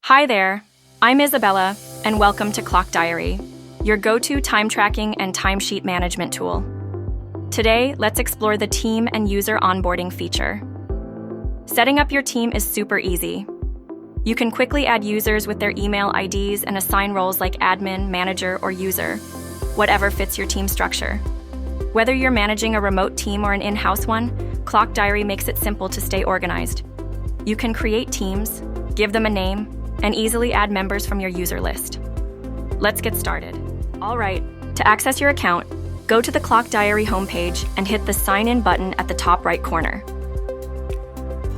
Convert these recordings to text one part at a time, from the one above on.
Hi there, I'm Isabella, and welcome to Clockdiary, your go-to time tracking and timesheet management tool. Today, let's explore the team and user onboarding feature. Setting up your team is super easy. You can quickly add users with their email IDs and assign roles like admin, manager, or user, whatever fits your team structure. Whether you're managing a remote team or an in-house one, Clockdiary makes it simple to stay organized. You can create teams, give them a name, and easily add members from your user list. Let's get started. All right, to access your account, go to the Clockdiary homepage and hit the Sign In button at the top right corner.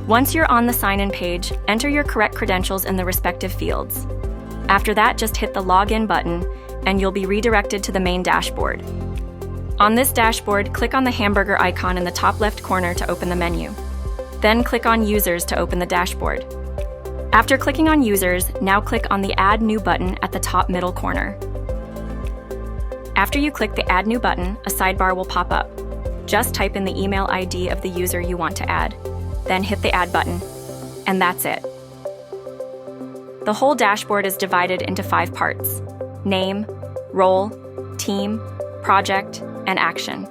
Once you're on the Sign In page, enter your correct credentials in the respective fields. After that, just hit the Login button and you'll be redirected to the main dashboard. On this dashboard, click on the hamburger icon in the top left corner to open the menu. Then click on Users to open the dashboard. After clicking on Users, now click on the Add New button at the top middle corner. After you click the Add New button, a sidebar will pop up. Just type in the email ID of the user you want to add, then hit the Add button, and that's it. The whole dashboard is divided into 5 parts: name, role, team, project, and action.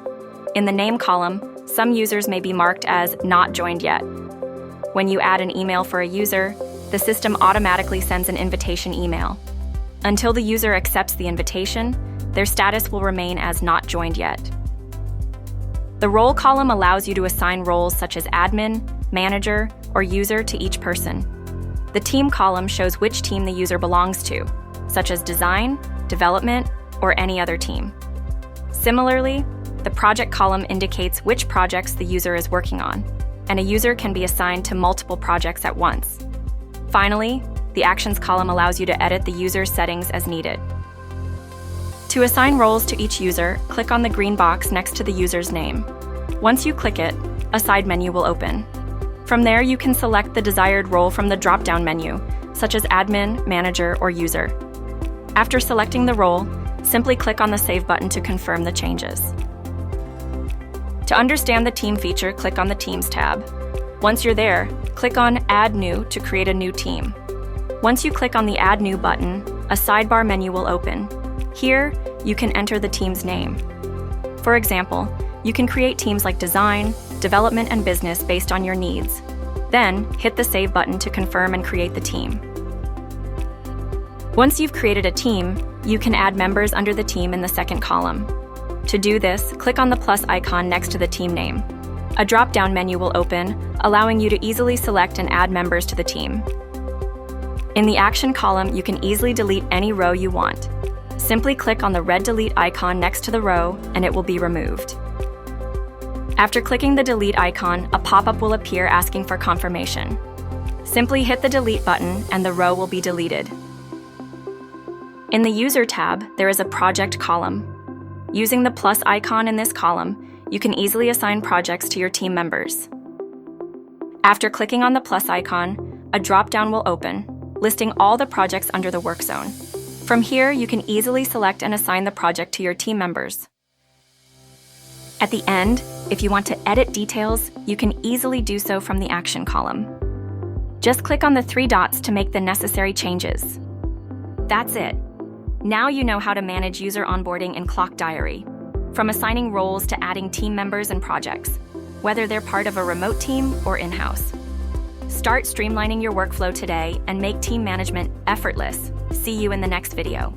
In the name column, some users may be marked as not joined yet. When you add an email for a user, the system automatically sends an invitation email. Until the user accepts the invitation, their status will remain as not joined yet. The role column allows you to assign roles such as admin, manager, or user to each person. The team column shows which team the user belongs to, such as design, development, or any other team. Similarly, the project column indicates which projects the user is working on, and a user can be assigned to multiple projects at once. Finally, the Actions column allows you to edit the user's settings as needed. To assign roles to each user, click on the green box next to the user's name. Once you click it, a side menu will open. From there, you can select the desired role from the drop-down menu, such as admin, manager, or user. After selecting the role, simply click on the Save button to confirm the changes. To understand the team feature, click on the Teams tab. Once you're there, click on Add New to create a new team. Once you click on the Add New button, a sidebar menu will open. Here, you can enter the team's name. For example, you can create teams like design, development, and business based on your needs. Then, hit the Save button to confirm and create the team. Once you've created a team, you can add members under the team in the second column. To do this, click on the plus icon next to the team name. A drop-down menu will open, allowing you to easily select and add members to the team. In the Action column, you can easily delete any row you want. Simply click on the red delete icon next to the row, and it will be removed. After clicking the delete icon, a pop-up will appear asking for confirmation. Simply hit the delete button, and the row will be deleted. In the User tab, there is a Project column. Using the plus icon in this column, you can easily assign projects to your team members. After clicking on the plus icon, a drop-down will open, listing all the projects under the work zone. From here, you can easily select and assign the project to your team members. At the end, if you want to edit details, you can easily do so from the Action column. Just click on the 3 dots to make the necessary changes. That's it. Now you know how to manage user onboarding in Clockdiary, from assigning roles to adding team members and projects, whether they're part of a remote team or in-house. Start streamlining your workflow today and make team management effortless. See you in the next video.